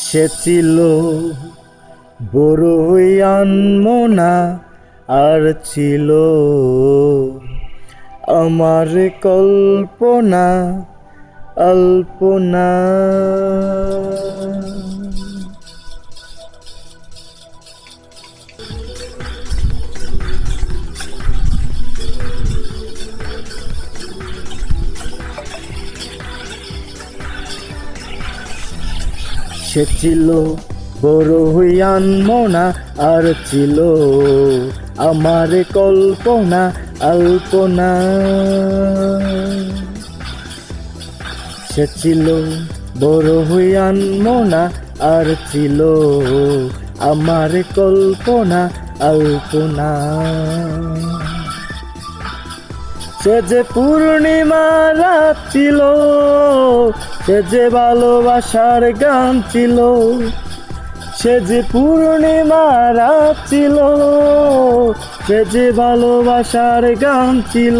সে ছিল বড়ই আনমনা, আর ছিল আমার কল্পনা আলপনা। সে ছিল বড়ই আনমনা, আর ছিল আমার কল্পনা আলপনা। সে ছিল বড়ই আনমনা, আর ছিল আমার কল্পনা আলপনা। সে যে পূর্ণিমা রাত ছিল, সে যে ভালোবাসার গান ছিল। সে যে পূর্ণিমা রাত ছিল, সে যে ভালোবাসার গান ছিল।